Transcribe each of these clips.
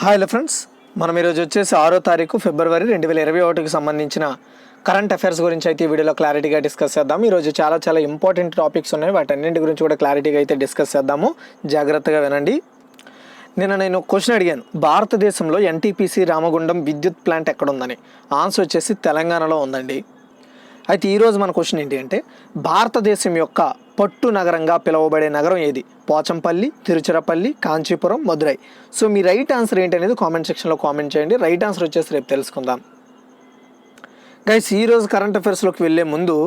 Hi friends, మనం ఈరోజు వచ్చేసి 6వ తారీఖు ఫిబ్రవరి 2021కి సంబంధించిన కరెంట్ అఫైర్స్ గురించి అయితే ఈ వీడియోలో క్లారిటీగా డిస్కస్ చేద్దాం. ఈరోజు చాలా ఇంపార్టెంట్ టాపిక్స్ ఉన్నాయి, వాటన్నింటి గురించి కూడా క్లారిటీగా అయితే డిస్కస్ చేద్దాము. జాగ్రత్తగా వినండి. నేను క్వశ్చన్ అడిగాను, భారతదేశంలో ఎన్టీపీసీ రామగుండం విద్యుత్ ప్లాంట్ ఎక్కడుందని. ఆన్సర్ వచ్చేసి తెలంగాణలో ఉందండి. అయితే ఈరోజు మన క్వశ్చన్ ఏంటి అంటే, భారతదేశం యొక్క పట్టు నగరంగా పిలువబడే నగరం ఏది? పోచంపల్లి, తిరుచిరపల్లి, కాంచీపురం, మదురై. సో మీ రైట్ ఆన్సర్ ఏంటి అనేది కామెంట్ సెక్షన్లో కామెంట్ చేయండి. రైట్ ఆన్సర్ వచ్చేసి రేపు తెలుసుకుందాం. గైస్, ఈరోజు కరెంట్ అఫైర్స్లోకి వెళ్ళే ముందు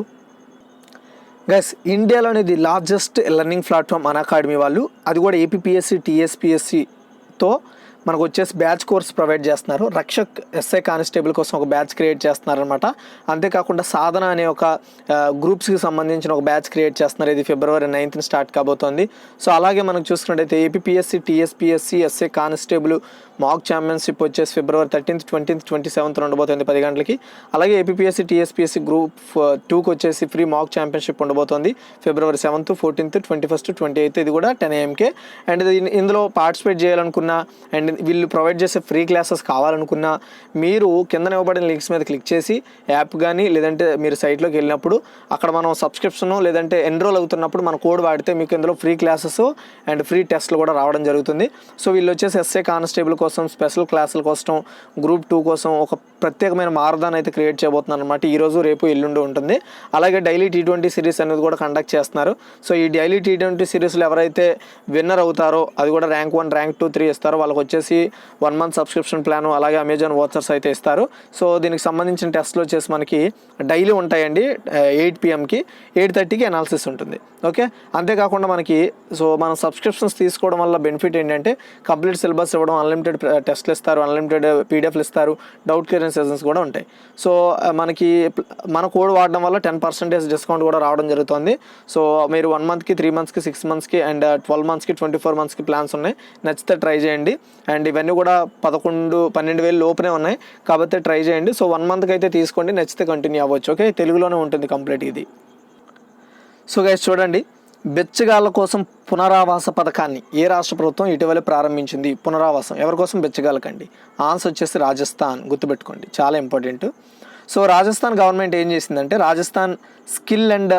గైస్, ఇండియాలోని the largest learning platform Unacademy వాళ్ళు, అది కూడా ఏపీపీఎస్సీ టీఎస్పీఎస్సీతో మనకు వచ్చేసి బ్యాచ్ కోర్స్ ప్రొవైడ్ చేస్తున్నారు. రక్షక్ ఎస్ఐ కానిస్టేబుల్ కోసం ఒక బ్యాచ్ క్రియేట్ చేస్తున్నారనమాట. అంతేకాకుండా సాధన అనే ఒక గ్రూప్స్కి సంబంధించిన ఒక బ్యాచ్ క్రియేట్ చేస్తున్నారు. ఇది ఫిబ్రవరి 9th స్టార్ట్ కాబోతోంది. సో అలాగే మనకు చూసుకున్నట్టయితే ఏపీపీఎస్సీ టీఎస్పీఎస్సీ ఎస్ఐ కానిస్టేబుల్ మాక్ ఛాంపియన్షిప్ వచ్చేసి ఫిబ్రవరి 13th, 20th, 27th ఉండబోతుంది 10 గంటలకి. అలాగే ఏపీపీఎస్సీ టీఎస్పీఎస్సీ గ్రూప్ 2కి వచ్చేసి ఫ్రీ మాక్ ఛాంపియన్షిప్ ఉండబోతుంది ఫిబ్రవరి 7th, 14th, 21st, 28th. ఇది కూడా 10 AM అండ్ ఇందులో పార్టిసిపేట్ చేయాలనుకున్నా అండ్ వీళ్ళు ప్రొవైడ్ చేసే ఫ్రీ క్లాసెస్ కావాలనుకున్నా మీరు కింద ఇవ్వబడిన లింక్స్ మీద క్లిక్ చేసి యాప్ కానీ లేదంటే మీరు సైట్లోకి వెళ్ళినప్పుడు అక్కడ మనం సబ్స్క్రిప్షన్ లేదంటే ఎన్రోల్ అవుతున్నప్పుడు మన కోడ్ వాడితే మీకు ఇందులో ఫ్రీ క్లాసెస్ అండ్ ఫ్రీ టెస్ట్లు కూడా రావడం జరుగుతుంది. సో వీళ్ళు వచ్చేసి ఎస్ఐ కానిస్టేబుల్ కోసం స్పెషల్ క్లాసుల కోసం గ్రూప్ 2 కోసం ఒక ప్రత్యేకమైన మారథాన్ అయితే క్రియేట్ చేయబోతున్నారు అనమాట. ఈరోజు రేపు ఎల్లుండి ఉంటుంది. అలాగే డైలీ T20 సిరీస్ అనేది కూడా కండక్ట్ చేస్తున్నారు. సో ఈ డైలీ T20 సిరీస్లో ఎవరైతే విన్నర్ అవుతారో, అది కూడా ర్యాంక్ 1, ర్యాంక్ 2, 3 ఇస్తారో వాళ్ళకి వచ్చేసి 1 month సబ్స్క్రిప్షన్ ప్లాన్ అలాగే అమెజాన్ వాచర్స్ అయితే ఇస్తారు. సో దీనికి సంబంధించిన టెస్ట్లు వచ్చేసి మనకి డైలీ ఉంటాయండి. 8 PM-కి 8:30కి అనాలిసిస్ ఉంటుంది. ఓకే, అంతేకాకుండా మనకి మనం సబ్స్క్రిప్షన్స్ తీసుకోవడం వల్ల బెనిఫిట్ ఏంటంటే కంప్లీట్ సిలబస్ ఇవ్వడం, అన్లిమిటెడ్ టెస్ట్లు ఇస్తారు, అన్లిమిటెడ్ పీడిఎఫ్లు ఇస్తారు, డౌట్ క్లియరెన్స్ సెషన్స్ కూడా ఉంటాయి. సో మనకి మన కోడ్ వాడడం వల్ల 10% డిస్కౌంట్ కూడా రావడం జరుగుతుంది. సో మీరు 1 monthకి, 3 monthsకి, 6 monthsకి అండ్ 12 monthsకి, 24 monthsకి ప్లాన్స్ ఉన్నాయి. నచ్చితే ట్రై చేయండి. అండ్ ఇవన్నీ కూడా 11-12 లోపునే ఉన్నాయి కాబట్టి ట్రై చేయండి. సో 1 monthకి అయితే తీసుకోండి, నచ్చితే కంటిన్యూ అవ్వచ్చు. ఓకే, తెలుగులోనే ఉంటుంది కంప్లీట్ ఇది. సో గైస్ చూడండి, బెచ్చగాళ్ళ కోసం పునరావాస పథకాన్ని ఏ రాష్ట్ర ప్రభుత్వం ఇటీవల ప్రారంభించింది? పునరావాసం ఎవరి కోసం? బెచ్చగాళ్ళకండి. ఆన్సర్ వచ్చేసి రాజస్థాన్. గుర్తుపెట్టుకోండి, చాలా ఇంపార్టెంట్. సో రాజస్థాన్ గవర్నమెంట్ ఏం చేసిందంటే, Rajasthan skill and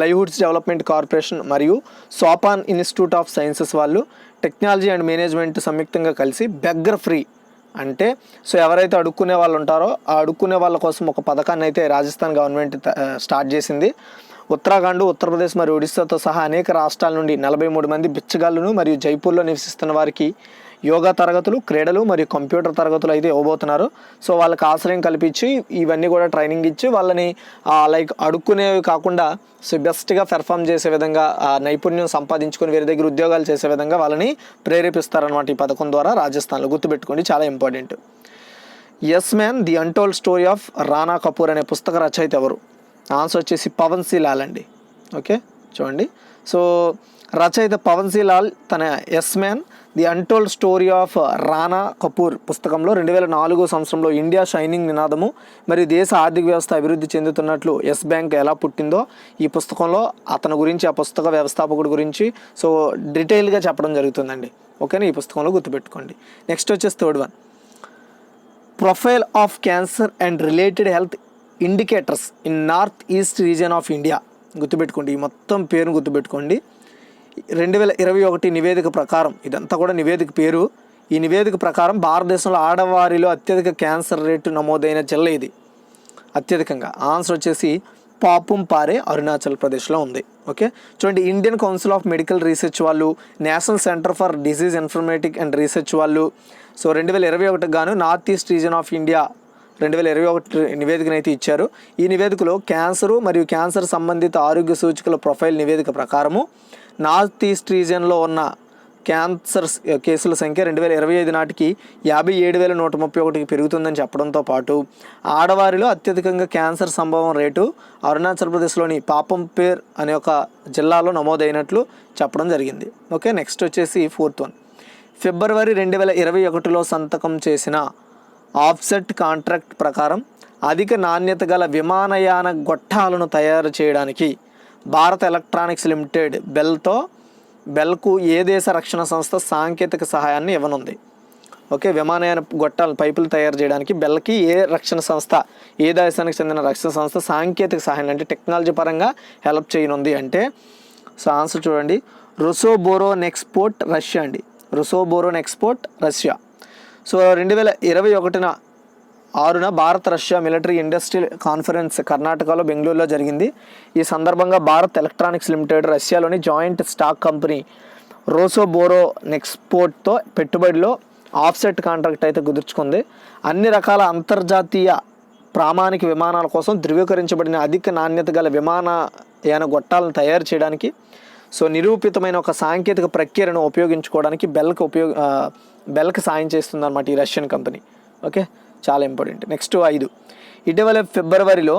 livelihoods development corporation మరియు సోపాన్ ఇన్స్టిట్యూట్ ఆఫ్ సైన్సెస్ వాళ్ళు టెక్నాలజీ అండ్ మేనేజ్మెంట్ సంయుక్తంగా కలిసి బెగ్గర్ ఫ్రీ అంటే సో ఎవరైతే అడుక్కునే వాళ్ళు ఉంటారో ఆ అడుక్కునే వాళ్ళ కోసం ఒక పథకాన్ని అయితే రాజస్థాన్ గవర్నమెంట్ స్టార్ట్ చేసింది. ఉత్తరాఖండ్, ఉత్తరప్రదేశ్ మరియు ఒడిస్సాతో సహా అనేక రాష్ట్రాల నుండి 43 మంది బిచ్చగాళ్ళను మరియు జైపూర్లో నివసిస్తున్న వారికి యోగా తరగతులు, క్రీడలు మరియు కంప్యూటర్ తరగతులు అయితే ఇవ్వబోతున్నారు. సో వాళ్ళకి ఆశ్రయం కల్పించి ఇవన్నీ కూడా ట్రైనింగ్ ఇచ్చి వాళ్ళని లైక్ అడుక్కునేవి కాకుండా సో బెస్ట్గా పెర్ఫామ్ చేసే విధంగా నైపుణ్యం సంపాదించుకొని వేరే దగ్గర ఉద్యోగాలు చేసే విధంగా వాళ్ళని ప్రేరేపిస్తారనమాట ఈ పథకం ద్వారా రాజస్థాన్లో. గుర్తుపెట్టుకోండి, చాలా important. Yes man the untold story of Rana Kapoor అనే పుస్తక రచయిత ఎవరు? ఆన్సర్ వచ్చేసి పవన్ సి లాల్ అండి. ఓకే చూడండి, సో రచయిత పవన్ సి లాల్ తన yes man the untold story of Rana Kapoor పుస్తకంలో 2004 సంవత్సరంలో ఇండియా షైనింగ్ నినాదము మరియు దేశ ఆర్థిక వ్యవస్థ అభివృద్ధి చెందుతున్నట్లు ఎస్ బ్యాంక్ ఎలా పుట్టిందో ఈ పుస్తకంలో అతని గురించి, ఆ పుస్తక వ్యవస్థాపకుడి గురించి సో డీటెయిల్గా చెప్పడం జరుగుతుందండి. ఓకేనా, ఈ పుస్తకంలో గుర్తుపెట్టుకోండి. నెక్స్ట్ వచ్చేసి third one, profile of cancer and related health indicators in north east region of India. గుర్తుపెట్టుకోండి, ఈ మొత్తం పేరును గుర్తుపెట్టుకోండి. 2021 నివేదిక ప్రకారం, ఇదంతా కూడా నివేదిక పేరు, ఈ నివేదిక ప్రకారం భారతదేశంలో ఆడవారిలో అత్యధిక క్యాన్సర్ రేటు నమోదైన జిల్లా ఇది అత్యధికంగా. ఆన్సర్ వచ్చేసి పాపుం పారే, అరుణాచల్ ప్రదేశ్లో ఉంది. ఓకే చూడండి, Indian council of medical research వాళ్ళు, national centre for disease informatic and research వాళ్ళు సో 2021 గాను north east region of India 2021 నివేదికను అయితే ఇచ్చారు. ఈ నివేదికలో క్యాన్సరు మరియు క్యాన్సర్ సంబంధిత ఆరోగ్య సూచికల ప్రొఫైల్ నివేదిక ప్రకారము నార్త్ ఈస్ట్ రీజియన్లో ఉన్న క్యాన్సర్ కేసుల సంఖ్య 2025 నాటికి 57,131కి పెరుగుతుందని చెప్పడంతో పాటు ఆడవారిలో అత్యధికంగా క్యాన్సర్ సంభవం రేటు అరుణాచల్ ప్రదేశ్లోని పాపంపేర్ అనే ఒక జిల్లాలో నమోదైనట్లు చెప్పడం జరిగింది. ఓకే, నెక్స్ట్ వచ్చేసి ఫోర్త్ వన్, ఫిబ్రవరి 2021లో సంతకం చేసిన ఆఫ్సెట్ కాంట్రాక్ట్ ప్రకారం అధిక నాణ్యత గల విమానయాన గొట్టాలను తయారు చేయడానికి భారత్ ఎలక్ట్రానిక్స్ లిమిటెడ్ బెల్కు ఏ దేశ రక్షణ సంస్థ సాంకేతిక సహాయాన్ని ఇవ్వనుంది? ఓకే, విమానయాన గొట్టాలు పైపులు తయారు చేయడానికి బెల్కి ఏ రక్షణ సంస్థ, ఏ దేశానికి చెందిన రక్షణ సంస్థ సాంకేతిక సహాయం అంటే టెక్నాలజీ పరంగా హెల్ప్ చేయనుంది అంటే, సో ఆన్సర్ చూడండి, రుసోబోరోనెక్స్పోర్ట్ రష్యా అండి. Rosoboronexport Russia. So 2021 Bharat Russia military industrial conference కర్ణాటకలో బెంగళూరులో జరిగింది. ఈ సందర్భంగా భారత్ ఎలక్ట్రానిక్స్ లిమిటెడ్ రష్యాలోని జాయింట్ స్టాక్ కంపెనీ రుసోబోరోనెక్స్పోర్ట్తో పెట్టుబడిలో ఆఫ్సెట్ కాంట్రాక్ట్ అయితే కుదుర్చుకుంది. అన్ని రకాల అంతర్జాతీయ ప్రామాణిక విమానాల కోసం ధృవీకరించబడిన అధిక నాణ్యత గల విమానయాన గొట్టాలను తయారు చేయడానికి, సో నిరూపితమైన ఒక సాంకేతిక ప్రక్రియను ఉపయోగించుకోవడానికి బెల్కి సాయం చేస్తుంది అన్నమాట ఈ రష్యన్ కంపెనీ. ఓకే, చాలా ఇంపార్టెంట్. నెక్స్ట్ 5, ఇటీవల ఫిబ్రవరిలో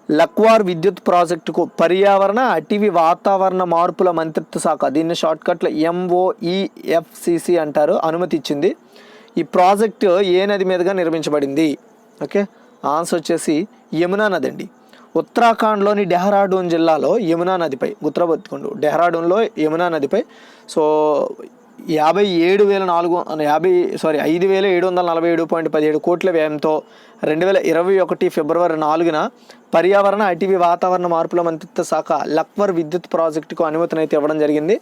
లక్వార్ విద్యుత్ ప్రాజెక్టుకు పర్యావరణ అటవీ వాతావరణ మార్పుల మంత్రిత్వ శాఖ, దీన్ని షార్ట్కట్లో MOEFCC అంటారు, అనుమతి ఇచ్చింది. ఈ ప్రాజెక్టు ఏ నది మీదుగా నిర్మించబడింది? ఓకే, ఆన్సర్ వచ్చేసి యమునా నది అండి. ఉత్తరాఖండ్లోని డెహ్రాడూన్ జిల్లాలో యమునా నదిపై, గుర్తుపెట్టుకోండి, డెహ్రాడూన్లో యమునా నదిపై సో 5747.17 కోట్ల వ్యయంతో 2021 ఫిబ్రవరి 4న పర్యావరణ అటవీ వాతావరణ మార్పుల మంత్రిత్వ శాఖ లక్వర్ విద్యుత్ ప్రాజెక్టుకు అనుమతినైతే ఇవ్వడం జరిగింది.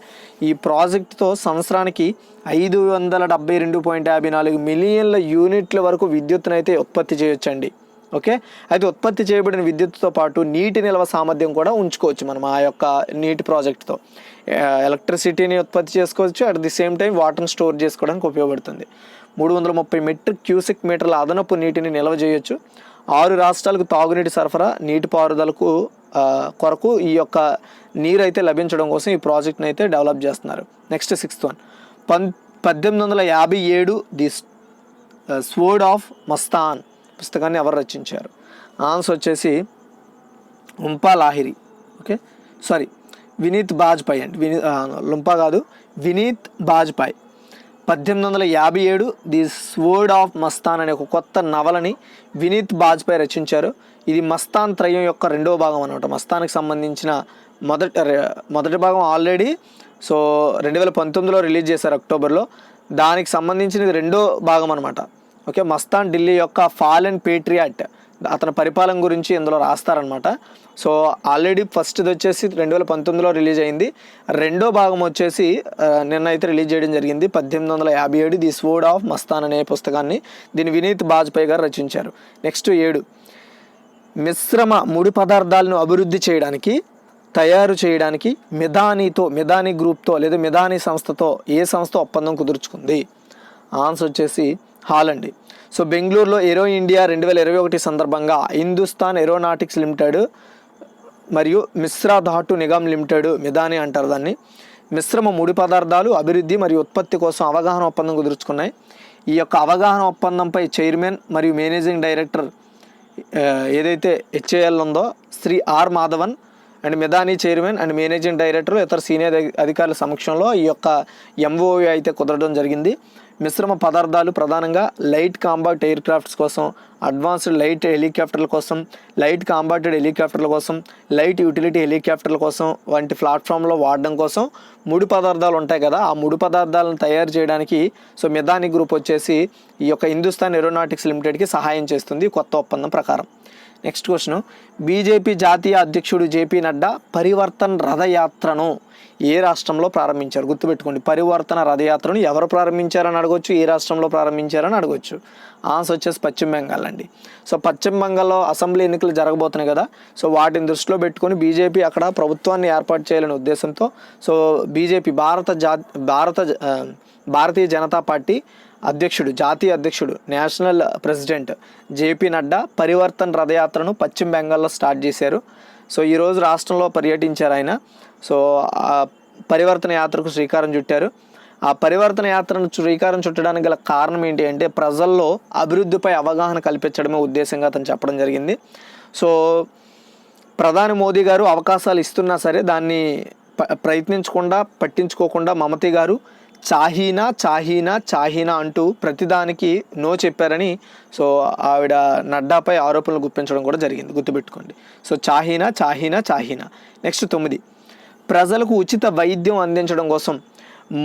ఈ ప్రాజెక్టుతో సంవత్సరానికి 572.54 మిలియన్ల యూనిట్ల వరకు విద్యుత్తునైతే ఉత్పత్తి చేయొచ్చండి. ఓకే, అయితే ఉత్పత్తి చేయబడిన విద్యుత్తుతో పాటు నీటి నిల్వ సామర్థ్యం కూడా ఉంచుకోవచ్చు మనం ఆ యొక్క నీటి ప్రాజెక్టుతో. ఎలక్ట్రిసిటీని ఉత్పత్తి చేసుకోవచ్చు, అట్ ది సేమ్ టైం వాటర్ని స్టోర్ చేసుకోవడానికి ఉపయోగపడుతుంది. 330 మెట్రిక్ క్యూసెక్ మీటర్ల అదనపు నీటిని నిల్వ చేయొచ్చు. 6 రాష్ట్రాలకు తాగునీటి సరఫరా, నీటిపారుదలకు కొరకు ఈ యొక్క నీరు అయితే లభించడం కోసం ఈ ప్రాజెక్ట్ని అయితే డెవలప్ చేస్తున్నారు. Next 6th one, 1857 the sword of Mastan పుస్తకాన్ని ఎవరు రచించారు? ఆన్సర్ వచ్చేసి లుంపా లాహిరి. ఓకే, సారీ, వినీత్ బాజ్పాయ్ అండి. లుంపా కాదు, Vineet Bajpai. 1857 the sword of Mastan అనే ఒక కొత్త నవలని వినీత్ బాజ్పాయ్ రచించారు. ఇది మస్తాన్ త్రయం యొక్క 2వ భాగం అనమాట. మస్తాన్కి సంబంధించిన మొదటి భాగం ఆల్రెడీ 2019లో రిలీజ్ చేశారు అక్టోబర్లో. దానికి సంబంధించినది 2వ భాగం అనమాట. ఓకే, మస్తాన్ ఢిల్లీ యొక్క ఫాల్ అండ్ పేట్రియాట్, అతని పరిపాలన గురించి ఇందులో రాస్తారనమాట. సో ఆల్రెడీ ఫస్ట్ది వచ్చేసి 2019లో రిలీజ్ అయింది. 2వ భాగం వచ్చేసి నిన్న అయితే రిలీజ్ చేయడం జరిగింది. 1857 ది స్వోర్డ్ ఆఫ్ మస్తాన్ అనే పుస్తకాన్ని, దీన్ని వినీత్ బాజ్పాయ్ గారు రచించారు. నెక్స్ట్ 7, మిశ్రమ ముడి పదార్థాలను అభివృద్ధి చేయడానికి, తయారు చేయడానికి మిదానీ గ్రూప్తో లేదా మిదానీ సంస్థతో ఏ సంస్థ ఒప్పందం కుదుర్చుకుంది? ఆన్సర్ వచ్చేసి హాలండి. సో బెంగళూరులో ఏరో ఇండియా 2021 సందర్భంగా హిందుస్థాన్ ఏరోనాటిక్స్ లిమిటెడ్ మరియు మిశ్రా ధాటు నిగమ్ లిమిటెడ్, మిదానీ అంటారు దాన్ని, మిశ్రమ ముడి పదార్థాలు అభివృద్ధి మరియు ఉత్పత్తి కోసం అవగాహన ఒప్పందం కుదుర్చుకున్నాయి. ఈ యొక్క అవగాహన ఒప్పందంపై చైర్మన్ మరియు మేనేజింగ్ డైరెక్టర్ ఏదైతే HAL ఉందో Shri R Madhavan and Midhani chairman and managing director ఇతర సీనియర్ అధికారుల సమక్షంలో ఈ యొక్క MOU అయితే కుదరడం జరిగింది. మిశ్రమ పదార్థాలు ప్రధానంగా లైట్ కాంబాట్ ఎయిర్ క్రాఫ్ట్స్ కోసం, అడ్వాన్స్డ్ లైట్ హెలికాప్టర్ల కోసం, లైట్ కాంబాటెడ్ హెలికాప్టర్ల కోసం, లైట్ యూటిలిటీ హెలికాప్టర్ల కోసం వంటి ప్లాట్ఫామ్లో వాడడం కోసం ముడి పదార్థాలు ఉంటాయి కదా, ఆ ముడి పదార్థాలను తయారు చేయడానికి మిదానీ గ్రూప్ వచ్చేసి ఈ యొక్క హిందుస్థాన్ ఏరోనాటిక్స్ లిమిటెడ్కి సహాయం చేస్తుంది కొత్త ఒప్పందం ప్రకారం. నెక్స్ట్ క్వశ్చన్, బీజేపీ జాతీయ అధ్యక్షుడు JP నడ్డా పరివర్తన్ రథయాత్రను ఏ రాష్ట్రంలో ప్రారంభించారు? గుర్తుపెట్టుకోండి, పరివర్తన రథయాత్రను ఎవరు ప్రారంభించారని అడగొచ్చు, ఏ రాష్ట్రంలో ప్రారంభించారని అడగొచ్చు. ఆన్సర్ వచ్చేసి పశ్చిమ బెంగాల్ అండి. సో పశ్చిమ బెంగాల్లో అసెంబ్లీ ఎన్నికలు జరగబోతున్నాయి కదా, సో వాటిని దృష్టిలో పెట్టుకొని బీజేపీ అక్కడ ప్రభుత్వాన్ని ఏర్పాటు చేయాలనే ఉద్దేశంతో బీజేపీ భారతీయ జనతా పార్టీ అధ్యక్షుడు, జాతీయ అధ్యక్షుడు, national president JP Nadda Parivartan రథయాత్రను పశ్చిమ బెంగాల్లో స్టార్ట్ చేశారు. సో ఈరోజు రాష్ట్రంలో పర్యటించారు ఆయన. సో ఆ పరివర్తన యాత్రకు శ్రీకారం చుట్టారు. ఆ పరివర్తన యాత్రను శ్రీకారం చుట్టడానికి గల కారణం ఏంటి అంటే ప్రజల్లో అభివృద్ధిపై అవగాహన కల్పించడమే ఉద్దేశంగా అతను చెప్పడం జరిగింది. సో ప్రధాని మోదీ గారు అవకాశాలు ఇస్తున్నా సరే దాన్ని ప్రయత్నించకుండా పట్టించుకోకుండా మమతా గారు చాహీనా చాహీనా చాహీనా అంటూ ప్రతిదానికి నో చెప్పారని ఆవిడ నడ్డాపై ఆరోపణలు గుప్పించడం కూడా జరిగింది, గుర్తుపెట్టుకోండి. సో చాహీనా చాహీనా చాహీనా. నెక్స్ట్ 9, ప్రజలకు ఉచిత వైద్యం అందించడం కోసం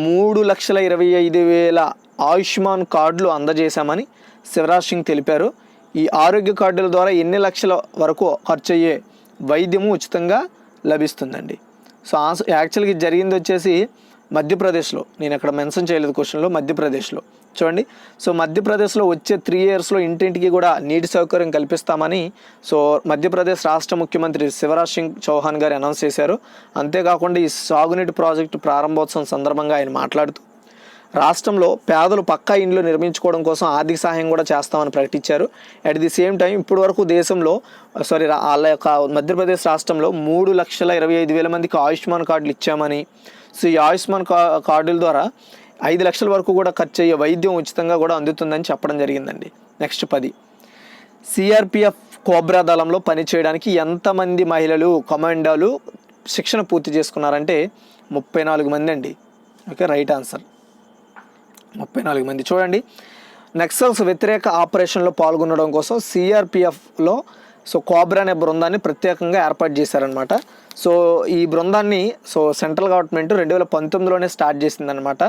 3,25,000 ఆయుష్మాన్ కార్డులు అందజేశామని శివరాజ్ సింగ్ తెలిపారు. ఈ ఆరోగ్య కార్డుల ద్వారా ఎన్ని లక్షల వరకు ఖర్చు అయ్యే వైద్యము ఉచితంగా లభిస్తుందండి. సో యాక్చువల్గా ఇది జరిగింది వచ్చేసి మధ్యప్రదేశ్లో, నేను అక్కడ మెన్షన్ చేయలేదు క్వశ్చన్లో, మధ్యప్రదేశ్లో చూడండి. సో మధ్యప్రదేశ్లో వచ్చే 3 yearsలో ఇంటింటికి కూడా నీటి సౌకర్యం కల్పిస్తామని సో మధ్యప్రదేశ్ రాష్ట్ర ముఖ్యమంత్రి శివరాజ్ సింగ్ చౌహాన్ గారు అనౌన్స్ చేశారు. అంతేకాకుండా ఈ సాగునీటి ప్రాజెక్టు ప్రారంభోత్సవం సందర్భంగా ఆయన మాట్లాడుతూ రాష్ట్రంలో పేదలు పక్కా ఇండ్లు నిర్మించుకోవడం కోసం ఆర్థిక సహాయం కూడా చేస్తామని ప్రకటించారు. అట్ ది సేమ్ టైం ఇప్పటి వరకు దేశంలో వాళ్ళ యొక్క మధ్యప్రదేశ్ రాష్ట్రంలో 3,25,000 మందికి ఆయుష్మాన్ కార్డులు ఇచ్చామని, సో ఈ ఆయుష్మాన్ కార్డుల ద్వారా 5 లక్షల వరకు కూడా ఖర్చు అయ్యే వైద్యం ఉచితంగా కూడా అందుతుందని చెప్పడం జరిగిందండి. నెక్స్ట్ 10, సిఆర్పిఎఫ్ కోబ్రా దళంలో పనిచేయడానికి ఎంతమంది మహిళలు కమాండోలు శిక్షణ పూర్తి చేసుకున్నారంటే 34 మంది అండి. ఓకే, రైట్ ఆన్సర్ 34 మంది. చూడండి, నక్సల్స్ వ్యతిరేక ఆపరేషన్లో పాల్గొనడం కోసం సిఆర్పిఎఫ్లో సో కోబ్రా అనే బృందాన్ని ప్రత్యేకంగా ఏర్పాటు చేశారనమాట. సో ఈ బృందాన్ని సెంట్రల్ గవర్నమెంట్ 2019లోనే స్టార్ట్ చేసిందనమాట.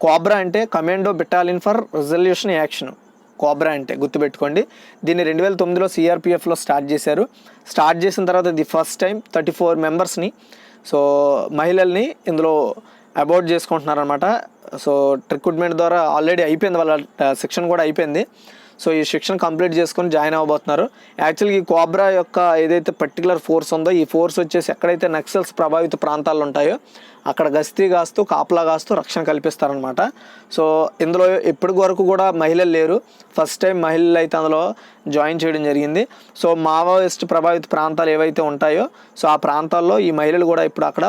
కోబ్రా అంటే commando battalion for resolution action, cobra అంటే గుర్తుపెట్టుకోండి. దీన్ని 2009లో సిఆర్పిఎఫ్లో స్టార్ట్ చేశారు. స్టార్ట్ చేసిన తర్వాత ది ఫస్ట్ టైం 34 మెంబర్స్ని మహిళల్ని ఇందులో అబౌట్ చేసుకుంటున్నారనమాట. సో రిక్రూట్మెంట్ ద్వారా ఆల్రెడీ అయిపోయింది, వాళ్ళ శిక్షణ కూడా అయిపోయింది. సో ఈ శిక్షణ కంప్లీట్ చేసుకొని జాయిన్ అవ్వబోతున్నారు. యాక్చువల్గా ఈ కోబ్రా యొక్క ఏదైతే పర్టికులర్ ఫోర్స్ ఉందో ఈ ఫోర్స్ వచ్చేసి ఎక్కడైతే నక్సల్స్ ప్రభావిత ప్రాంతాలు ఉంటాయో అక్కడ గస్తీ కాస్తూ కాపలా కాస్తూ రక్షణ కల్పిస్తారనమాట. సో ఇందులో ఇప్పటి వరకు కూడా మహిళలు లేరు, ఫస్ట్ టైం మహిళలు అయితే అందులో జాయిన్ చేయడం జరిగింది. సో మావోయిస్ట్ ప్రభావిత ప్రాంతాలు ఏవైతే ఉంటాయో సో ఆ ప్రాంతాల్లో ఈ మహిళలు కూడా ఇప్పుడు అక్కడ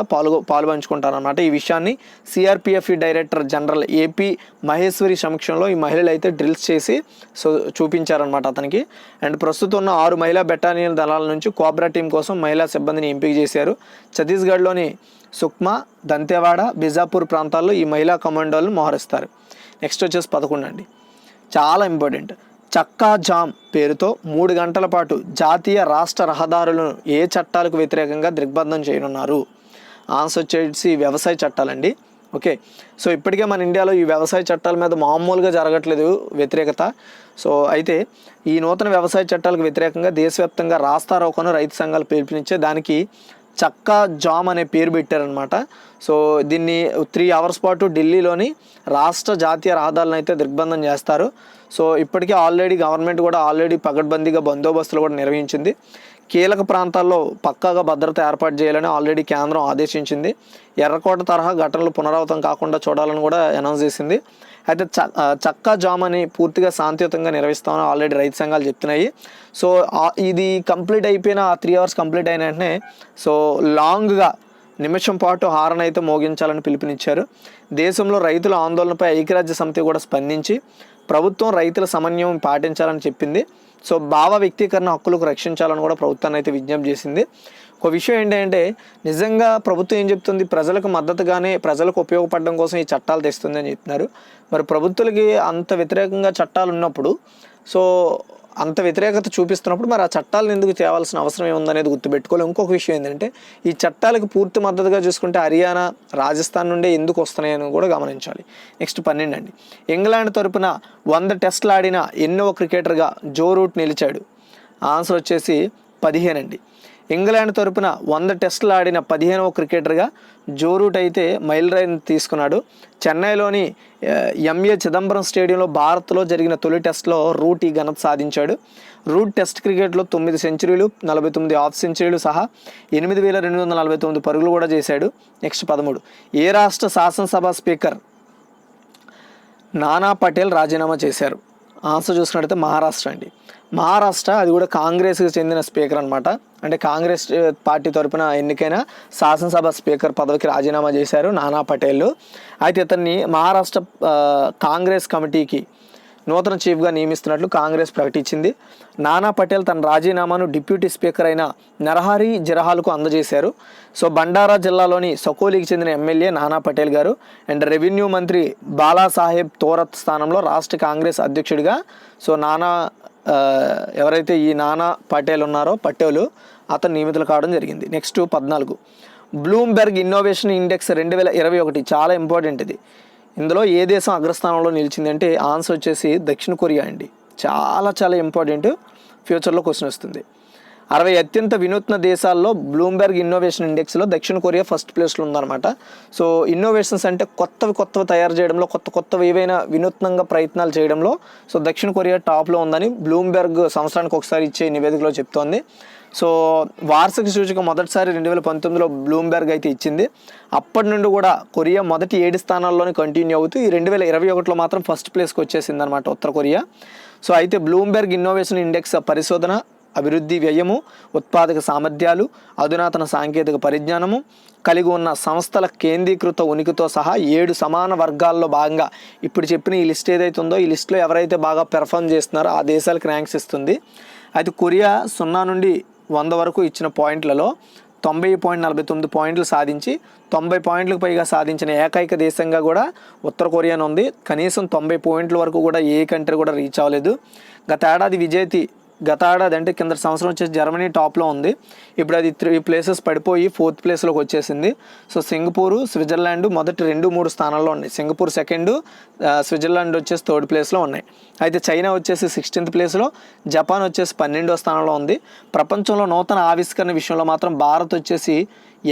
పాల్పంచుకుంటారనమాట. ఈ విషయాన్ని CRPF director general AP Maheshwari సమక్షంలో ఈ మహిళలు అయితే డ్రిల్స్ చేసి సో చూపించారనమాట అతనికి. అండ్ ప్రస్తుతం ఉన్న 6 మహిళా బెటాలియన్ దళాల నుంచి కోబ్రా టీం కోసం మహిళా సిబ్బందిని ఎంపిక చేశారు. ఛత్తీస్గఢ్లోని సుక్మా, దంతేవాడ, బిజాపూర్ ప్రాంతాల్లో ఈ మహిళా కమాండోలను మోహరిస్తారు. నెక్స్ట్ వచ్చేసి 11 అండి, చాలా ఇంపార్టెంట్. చక్కా జామ్ పేరుతో 3 గంటల పాటు జాతీయ రాష్ట్ర రహదారులను ఏ చట్టాలకు వ్యతిరేకంగా దిగ్బంధం చేయనున్నారు? ఆన్సర్ వచ్చేసి వ్యవసాయ చట్టాలండి. ఓకే, సో ఇప్పటికే మన ఇండియాలో ఈ వ్యవసాయ చట్టాల మీద మామూలుగా జరగట్లేదు వ్యతిరేకత. సో అయితే ఈ నూతన వ్యవసాయ చట్టాలకు వ్యతిరేకంగా దేశవ్యాప్తంగా రాస్తారోకోను రైతు సంఘాలు పిలుపునిచ్చే దానికి చక్కా జామ్ అనే పేరు పెట్టారనమాట. సో దీన్ని 3 hours పాటు ఢిల్లీలోని రాష్ట్ర జాతీయ రహదారులను అయితే దిగ్బంధం చేస్తారు. సో ఇప్పటికే ఆల్రెడీ గవర్నమెంట్ కూడా పకడ్బందీగా బందోబస్తులు కూడా నిర్వహించింది. కీలక ప్రాంతాల్లో పక్కాగా భద్రత ఏర్పాటు చేయాలని ఆల్రెడీ కేంద్రం ఆదేశించింది. ఎర్రకోట తరహా ఘటనలు పునరావృతం కాకుండా చూడాలని కూడా అనౌన్స్ చేసింది. అయితే చక్కా జామ్ అని పూర్తిగా శాంతియుతంగా నిర్వహిస్తామని ఆల్రెడీ రైతు సంఘాలు చెప్తున్నాయి. సో ఇది కంప్లీట్ అయిపోయిన 3 hours కంప్లీట్ అయిన వెంటనే సో లాంగ్గా నిమిషం పాటు హారన్ అయితే మోగించాలని పిలుపునిచ్చారు. దేశంలో రైతుల ఆందోళనపై ఐక్యరాజ్య సమితి కూడా స్పందించి ప్రభుత్వం రైతుల సమన్వయం పాటించాలని చెప్పింది. సో భావ వ్యక్తీకరణ హక్కులకు రక్షించాలని కూడా ప్రభుత్వాన్ని అయితే విజ్ఞప్తి చేసింది. ఒక విషయం ఏంటంటే నిజంగా ప్రభుత్వం ఏం చెప్తుంది, ప్రజలకు మద్దతుగానే ప్రజలకు ఉపయోగపడడం కోసం ఈ చట్టాలు తెస్తుంది అని చెప్తున్నారు. మరి ప్రభుత్వాలకి అంత వ్యతిరేకంగా చట్టాలు ఉన్నప్పుడు సో అంత వ్యతిరేకత చూపిస్తున్నప్పుడు మరి ఆ చట్టాలను ఎందుకు తేవాల్సిన అవసరం ఏముందనేది గుర్తుపెట్టుకోవాలి. ఇంకొక విషయం ఏంటంటే ఈ చట్టాలకు పూర్తి మద్దతుగా చూసుకుంటే హర్యానా, రాజస్థాన్ నుండే ఎందుకు వస్తున్నాయని కూడా గమనించాలి. నెక్స్ట్ 12 అండి, ఇంగ్లాండ్ తరపున 100 టెస్టులు ఆడిన ఎన్నో క్రికెటర్గా జో రూట్ నిలిచాడు? ఆన్సర్ వచ్చేసి 15 అండి. ఇంగ్లాండ్ తరపున 100 టెస్టులు ఆడిన 15వ క్రికెటర్గా జో రూట్ అయితే మైలురాయిని తీసుకున్నాడు. చెన్నైలోని ఎంఏ చిదంబరం స్టేడియంలో భారత్లో జరిగిన తొలి టెస్ట్లో రూట్ ఈ ఘనత సాధించాడు. రూట్ టెస్ట్ క్రికెట్లో 9 సెంచరీలు, 49 హాఫ్ సెంచరీలు సహా 8,249 పరుగులు కూడా చేశాడు. నెక్స్ట్ 13, ఏ రాష్ట్ర శాసనసభ స్పీకర్ నానా పటేల్ రాజీనామా చేశారు? ఆన్సర్ చూసుకున్నట్టయితే మహారాష్ట్ర అండి. మహారాష్ట్ర, అది కూడా కాంగ్రెస్కి చెందిన స్పీకర్ అనమాట. అంటే కాంగ్రెస్ పార్టీ తరపున ఎన్నికైన శాసనసభ స్పీకర్ పదవికి రాజీనామా చేశారు నానా పటేల్. అయితే ఇతన్ని మహారాష్ట్ర కాంగ్రెస్ కమిటీకి నూతన చీఫ్గా నియమిస్తున్నట్లు కాంగ్రెస్ ప్రకటించింది. నానా పటేల్ తన రాజీనామాను డిప్యూటీ స్పీకర్ అయిన నరహరి జిరహాల్కు అందజేశారు. సో బండారా జిల్లాలోని సకోలీకి చెందిన ఎమ్మెల్యే నానా పటేల్ గారు అండ్ రెవెన్యూ మంత్రి బాలాసాహెబ్ తోరత్ స్థానంలో రాష్ట్ర కాంగ్రెస్ అధ్యక్షుడిగా సో ఎవరైతే ఈ నానా పటేల్ ఉన్నారో పటేలు అతను నియమితులు కావడం జరిగింది. నెక్స్ట్ 14, బ్లూంబెర్గ్ ఇన్నోవేషన్ ఇండెక్స్ 2021 చాలా ఇంపార్టెంట్ ఇది. ఇందులో ఏ దేశం అగ్రస్థానంలో నిలిచింది అంటే ఆన్సర్ వచ్చేసి దక్షిణ కొరియా అండి. చాలా చాలా ఇంపార్టెంట్, ఫ్యూచర్లో క్వశ్చన్ వస్తుంది. 60 అత్యంత వినూత్న దేశాల్లో బ్లూంబెర్గ్ ఇన్నోవేషన్ ఇండెక్స్లో దక్షిణ కొరియా ఫస్ట్ ప్లేస్లో ఉందన్నమాట. సో ఇన్నోవేషన్స్ అంటే కొత్తవి తయారు చేయడంలో, కొత్తవి ఏవైనా వినూత్నంగా ప్రయత్నాలు చేయడంలో సో దక్షిణ కొరియా టాప్లో ఉందని బ్లూంబెర్గ్ సంవత్సరానికి ఒకసారి ఇచ్చే నివేదికలో చెప్తోంది. సో వార్షిక సూచిక మొదటిసారి 2019లో బ్లూంబెర్గ్ అయితే ఇచ్చింది. అప్పటి నుండి కూడా కొరియా మొదటి 7 స్థానాల్లోనే కంటిన్యూ అవుతూ ఈ 2021లో మాత్రం ఫస్ట్ ప్లేస్కి వచ్చేసింది అనమాట ఉత్తర కొరియా. సో అయితే బ్లూంబెర్గ్ ఇన్నోవేషన్ ఇండెక్స్ పరిశోధన, అభివృద్ధి వ్యయము, ఉత్పాదక సామర్థ్యాలు, అధునాతన సాంకేతిక పరిజ్ఞానము కలిగి ఉన్న సంస్థల కేంద్రీకృత ఉనికితో సహా 7 సమాన వర్గాల్లో భాగంగా ఇప్పుడు చెప్పిన ఈ లిస్ట్ ఏదైతే ఉందో ఈ లిస్టులో ఎవరైతే బాగా పెర్ఫామ్ చేస్తున్నారో ఆ దేశాలకు ర్యాంక్స్ ఇస్తుంది. అయితే కొరియా 0 నుండి 100 వరకు ఇచ్చిన పాయింట్లలో 90.49 పాయింట్లు సాధించి 90 పాయింట్లకు పైగా సాధించిన ఏకైక దేశంగా కూడా ఉత్తర కొరియాను ఉంది. కనీసం 90 పాయింట్ల వరకు కూడా ఏ కంట్రీ కూడా రీచ్ అవ్వలేదు. గత ఏడాది అంటే కింద సంవత్సరం వచ్చేసి జర్మనీ టాప్లో ఉంది. ఇప్పుడు అది 3 ప్లేసెస్ పడిపోయి 4th ప్లేస్లోకి వచ్చేసింది. సో సింగపూరు, స్విట్జర్లాండ్ మొదటి 2-3 స్థానాల్లో ఉన్నాయి. సింగపూర్ సెకండ్, స్విట్జర్లాండ్ వచ్చేసి 3rd ప్లేస్లో ఉన్నాయి. అయితే చైనా వచ్చేసి 16th ప్లేస్లో, జపాన్ వచ్చేసి 12వ స్థానంలో ఉంది. ప్రపంచంలో నూతన ఆవిష్కరణ విషయంలో మాత్రం భారత్ వచ్చేసి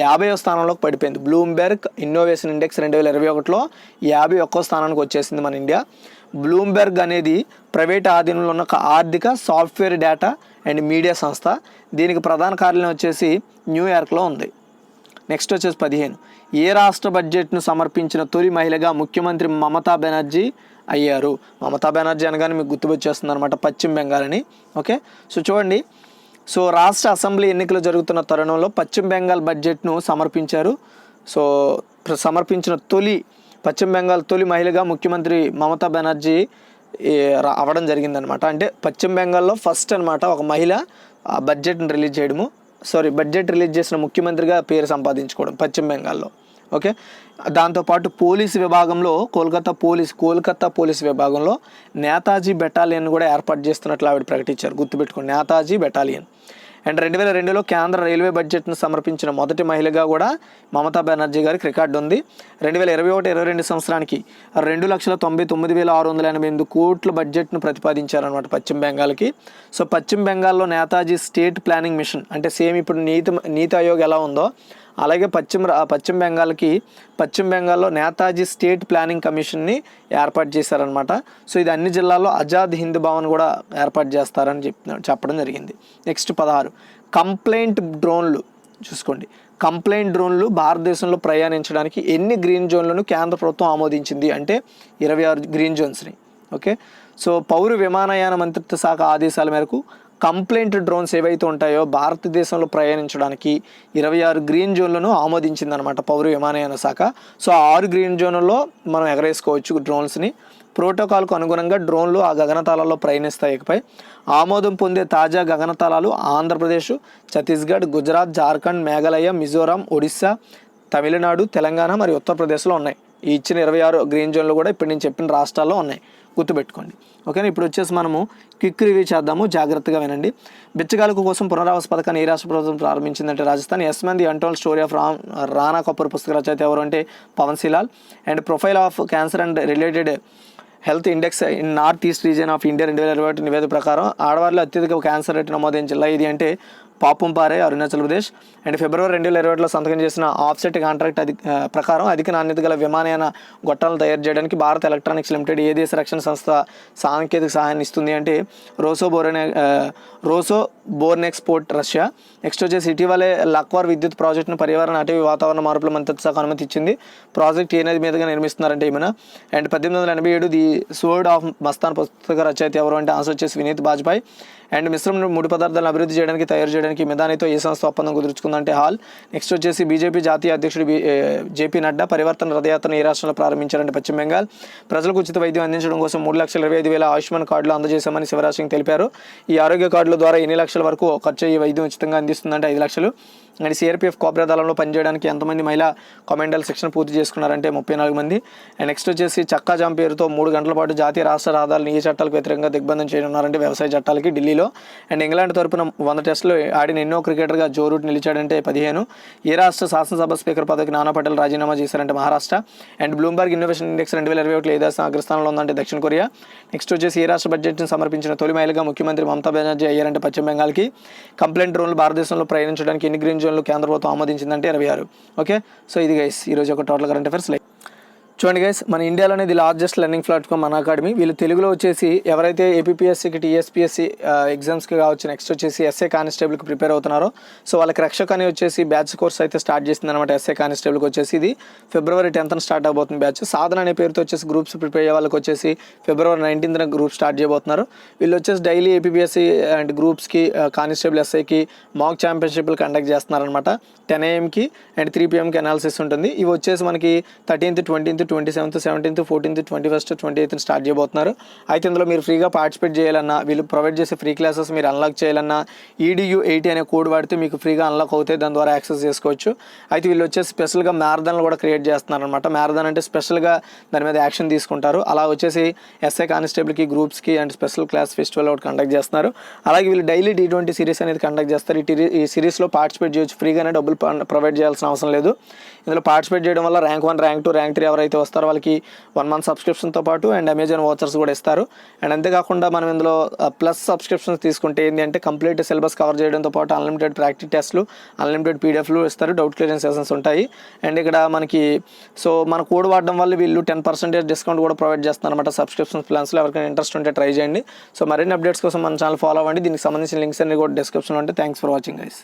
50వ స్థానంలోకి పడిపోయింది. బ్లూంబెర్గ్ ఇన్నోవేషన్ ఇండెక్స్ 2021లో 51వ స్థానానికి వచ్చేసింది మన ఇండియా. బ్లూంబెర్గ్ అనేది ప్రైవేట్ ఆధీనంలో ఉన్న ఆర్థిక, సాఫ్ట్వేర్, డేటా అండ్ మీడియా సంస్థ. దీనికి ప్రధాన కార్యాలయం వచ్చేసి న్యూయార్క్లో ఉంది. నెక్స్ట్ వచ్చేసి 15, ఏ రాష్ట్ర బడ్జెట్ను సమర్పించిన తొలి మహిళగా ముఖ్యమంత్రి మమతా బెనర్జీ అయ్యారు? మమతా బెనర్జీ అనగానే మీకు గుర్తుకొచ్చేస్తుంది అనమాట పశ్చిమ బెంగాల్ అని. ఓకే, సో చూడండి, సో రాష్ట్ర అసెంబ్లీ ఎన్నికలు జరుగుతున్న తరుణంలో పశ్చిమ బెంగాల్ బడ్జెట్ను సమర్పించారు. సో సమర్పించిన పశ్చిమ బెంగాల్ తొలి మహిళగా ముఖ్యమంత్రి మమతా బెనర్జీ అవ్వడం జరిగిందనమాట. అంటే పశ్చిమ బెంగాల్లో ఫస్ట్ అనమాట ఒక మహిళ బడ్జెట్ రిలీజ్ చేసిన ముఖ్యమంత్రిగా పేరు సంపాదించుకోవడం పశ్చిమ బెంగాల్లో. ఓకే, దాంతోపాటు పోలీసు విభాగంలో కోల్కతా పోలీసు విభాగంలో నేతాజీ బెటాలియన్ కూడా ఏర్పాటు చేస్తున్నట్లు ఆవిడ ప్రకటించారు. గుర్తుపెట్టుకోండి, నేతాజీ బెటాలియన్. అండ్ 2002లో కేంద్ర రైల్వే బడ్జెట్ను సమర్పించిన మొదటి మహిళగా కూడా మమతా బెనర్జీ గారికి రికార్డు ఉంది. 2021-22 సంవత్సరానికి 2,99,688 కోట్ల బడ్జెట్ను ప్రతిపాదించారనమాట పశ్చిమ బెంగాల్కి. సో పశ్చిమ బెంగాల్లో నేతాజీ స్టేట్ ప్లానింగ్ మిషన్ అంటే సేమ్ ఇప్పుడు నీతి ఆయోగ్ ఎలా ఉందో అలాగే పశ్చిమ బెంగాల్లో నేతాజీ స్టేట్ ప్లానింగ్ కమిషన్ని ఏర్పాటు చేశారనమాట. సో ఇది అన్ని జిల్లాల్లో ఆజాద్ హింద్ భవన్ కూడా ఏర్పాటు చేస్తారని చెప్పడం జరిగింది. నెక్స్ట్ 16, కంప్లైంట్ డ్రోన్లు చూసుకోండి. కంప్లైంట్ డ్రోన్లు భారతదేశంలో ప్రయాణించడానికి ఎన్ని గ్రీన్ జోన్లను కేంద్ర ప్రభుత్వం ఆమోదించింది అంటే 26 గ్రీన్ జోన్స్ని. ఓకే, సో పౌర విమానయాన మంత్రిత్వ శాఖ ఆదేశాల మేరకు కంప్లైంట్ డ్రోన్స్ ఏవైతే ఉంటాయో భారతదేశంలో ప్రయాణించడానికి 26 గ్రీన్ జోన్లను ఆమోదించిందనమాట పౌర విమానయాన శాఖ. సో 6 గ్రీన్ జోన్లలో మనం ఎగరేసుకోవచ్చు డ్రోన్స్ని. ప్రోటోకాల్కు అనుగుణంగా డ్రోన్లు ఆ గగనతలాల్లో ప్రయాణిస్తాయి. ఇకపై ఆమోదం పొందే తాజా గగనతలాలు ఆంధ్రప్రదేశ్, ఛత్తీస్గఢ్, గుజరాత్, జార్ఖండ్, మేఘాలయ, మిజోరాం, ఒడిస్సా, తమిళనాడు, తెలంగాణ మరియు ఉత్తరప్రదేశ్లో ఉన్నాయి. ఈ ఇచ్చిన 26 గ్రీన్ జోన్లు కూడా ఇప్పుడు నేను చెప్పిన రాష్ట్రాల్లో ఉన్నాయి, గుర్తుపెట్టుకోండి. ఓకేనా, ఇప్పుడు వచ్చేసి మనము క్విక్ రివ్యూ చేద్దాము, జాగ్రత్తగా వినండి. బిచ్చగాళ్ళకు కోసం పునరావాస పథకాన్ని ఏ రాష్ట్ర ప్రభుత్వం ప్రారంభించిందంటే Rajasthan. Yes man the untold story of Rana Kapoor పుస్తక రచయిత ఎవరు అంటే Pawan C Lall. And profile of cancer and related health index in north east region of India 2021 నివేదిక ప్రకారం ఆడవారిలో అత్యధిక క్యాన్సర్ రేటు నమోదైన జిల్లా ఇది అంటే పాపుంపారే, అరుణాచల్ ప్రదేశ్. అండ్ ఫిబ్రవరి 2021లో సంతకం చేసిన ఆఫ్సెట్ కాంట్రాక్ట్ ప్రకారం అధిక నాణ్యత గల విమానయాన గొట్టాలను తయారు చేయడానికి భారత్ ఎలక్ట్రానిక్స్ లిమిటెడ్ ఏ దేశ రక్షణ సంస్థ సాంకేతిక సహాయాన్ని ఇస్తుంది అంటే రోసో బోర్నెక్స్పోర్ట్ రష్యా. నెక్స్ట్ వచ్చేసి ఇటీవలే లక్వార్ విద్యుత్ ప్రాజెక్టును పర్యావరణ అటవీ వాతావరణ మార్పుల మంత్రిత్వ శాఖ అనుమతి ఇచ్చింది. ప్రాజెక్ట్ ఏ నది మీదుగా నిర్మిస్తున్నారంటే ఏమైనా. And 1887 the sword of Mastan పుస్తక రచయిత ఎవరు అంటే ఆన్సర్ వచ్చేసి వినీత్ బాజ్పాయ్. అండ్ మిశ్రమ ముడి పదార్థాలను అభివృద్ధి చేయడానికి తయారు చేయడానికి మిదానితో ఏ సంస్థ ఒప్పందం కుదుర్చుకుందంటే హాల్. నెక్స్ట్ వచ్చేసి బీజేపీ జాతీయ అధ్యక్షుడు జేపీ నడ్డా పరివర్తన రథయాత్రను ఏ రాష్ట్రంలో ప్రారంభించారంటే పశ్చిమ బెంగాల్. ప్రజలకు ఉచిత వైద్యం అందించడం కోసం 3,25,000 ఆయుష్మాన్ కార్డులు అందజేశామని శివరాజ్ సింగ్ తెలిపారు. ఈ ఆరోగ్య కార్డుల ద్వారా ఎన్ని లక్షల వరకు ఖర్చు అయ్యే వైద్యం ఉచితంగా అందిస్తుందంటే 5 లక్షలు. అండ్ సిఆర్పిఎఫ్ కోబ్రా దళంలో పనిచేయడానికి ఎంతమంది మహిళా కమాండోల శిక్షణ పూర్తి చేసుకున్నారంటే 34 మంది. అండ్ నెక్స్ట్ వచ్చేసి చక్కా జామ్ పేరుతో 3 గంటల పాటు జాతీయ రాష్ట్ర రహదారులు ఏ చట్టాలకు వ్యతిరేకంగా దిగ్బంధం చేయనున్నారంటే వ్యవసాయ చట్టాలకి ఢిల్లీలో. అండ్ ఇంగ్లాండ్ తరపున 100 టెస్టులు ఆడిన ఎన్నో క్రికెటర్గా జో రూట్ నిలిచాడంటే 15. ఏ రాష్ట్ర శాసనసభ స్పీకర్ పదవికి నానా పటేల్ రాజీనామా చేశారంటే Maharashtra. And Bloomberg innovation index 2021 ఏ దేశం అగ్రస్థానంలో ఉందంటే దక్షిణ కొరియా. నెక్స్ట్ వచ్చేసి ఏ రాష్ట్ర బడ్జెట్ని సమర్పించిన తొలి మహిళగా ముఖ్యమంత్రి మమతా బెనర్జీ అయ్యారంటే పశ్చిమ బెంగాల్కి. కంప్లైంట్ డ్రోన్లు భారతదేశంలో ప్రయాణించడానికి ఎన్ని గ్రీన్ జోన్లు కేంద్ర ప్రభుత్వం ఆమోదించిందంటే 26. ఓకే, సో ఇది గైస్ ఈరోజు ఒక టోటల్ కరెంట్ అఫైర్స్. చూడండి గైస్, మన ఇండియాలోనే ఇది లార్జెస్ట్ లెర్నింగ్ ప్లాట్ఫామ్ మన అకాడమీ. వీళ్ళు తెలుగులో వచ్చేసి ఎవరైతే ఏపీఎస్సీకి టీఎస్పీఎస్సీ ఎగ్జామ్స్కి కావచ్చు, నెక్స్ట్ వచ్చేసి ఎస్ఏ కానిస్టేబుల్కి ప్రిపేర్ అవుతున్నారో సో వాళ్ళకి రక్షక్ అని వచ్చేసి బ్యాచ్ కోర్స్ అయితే స్టార్ట్ చేసింది అనమాట. ఎస్ఏ కానిస్టేబుల్కి వచ్చేసి ఇది February 10th స్టార్ట్ అవబోతుంది బ్యాచ్. సాధన అనే పేరుతో వచ్చేసి గ్రూప్స్ ప్రిపేర్ అయ్యే వాళ్ళకి వచ్చేసి February 19th గ్రూప్ స్టార్ట్ చేయబోతున్నారు. వీళ్ళు వచ్చేసి డైలీ ఏపీఎస్సీ అండ్ గ్రూప్స్కి కానిస్టేబుల్ ఎస్ఐకి మాక్ ఛాంపియన్షిప్లు కండక్ట్ చేస్తున్నారనమాట. 10 AM అండ్ 3 PM అనాలిసిస్ ఉంటుంది. ఇవి వచ్చేసి మనకి 13th, 20th, 27th, 17th, 14th, 21st, 28th start చేయబోతున్నారు. అయితే ఇందులో మీరు ఫ్రీగా పార్టిసిపేట్ చేయాలన్నా, వీళ్ళు ప్రొవైడ్ చేసే ఫ్రీ క్లాసెస్ మీరు అన్లాక్ చేయాలన్నా EDU80 అనే కోడ్ వాడితే మీకు ఫ్రీగా అన్లాక్ అవుతాయి, దాని ద్వారా యాక్సెస్ చేసుకోవచ్చు. అయితే వీళ్ళు వచ్చేసి స్పెషల్గా మ్యారథాన్లు కూడా క్రియేట్ చేస్తున్నారు అనమాట. మ్యారథాన్ అంటే స్పెషల్గా దాని మీద యాక్షన్ తీసుకుంటారు. అలా వచ్చేసి ఎస్ఐ కానిస్టేబుల్కి గ్రూప్స్కి అండ్ స్పెషల్ క్లాస్ ఫెస్టివల్ ఒకటి కండక్ట్ చేస్తున్నారు. అలాగే వీళ్ళు డైలీ T20 సిరీస్ అనేది కండక్ట్ చేస్తారు. ఈ సిరీస్లో పార్టిసిపేట్ చేయొచ్చు, ఫ్రీగానే డబ్బులు ప్రొవైడ్ చేయాల్సిన అవసరం లేదు. ఇందులో పార్టిసిపేట్ చేయడం వల్ల ర్యాంక్ 1, ర్యాంక్ 2, ర్యాంక్ 3 ఎవరైతే వస్తారో వాళ్ళకి 1 month సబ్స్క్రిప్షన్తో పాటు అండ్ అమెజాన్ వాచర్స్ కూడా ఇస్తారు. అండ్ అంతేకాకుండా మనం ఇందులో ప్లస్ సబ్స్క్రిప్షన్స్ తీసుకుంటే ఏంటి అంటే కంప్లీట్ సిలబస్ కవర్ చేయడంతో పాటు అన్లిమిటెడ్ ప్రాక్టీస్ టెస్ట్లు, అన్లిమిటెడ్ PDFలు ఇస్తారు, డౌట్ క్లియరెన్స్ సెషన్స్ ఉంటాయి. అండ్ ఇక్కడ మనకి సో మన కోడ్ వాడడం వల్ల వీళ్ళు 10% డిస్కౌంట్ కూడా ప్రొవైడ్ చేస్తున్నారు అనమాట సబ్స్క్రిప్షన్ ప్లాన్స్లో. ఎవరికైనా ఇంట్రెస్ట్ ఉంటే ట్రై చేయండి. సో మరిన్ని అప్డేట్స్ కోసం మన ఛానల్ ఫాలో అవ్వండి. దీనికి సంబంధించిన లింక్స్ అన్ని కూడా డిస్క్రిప్షన్లో ఉంటాయి. Thanks for watching guys.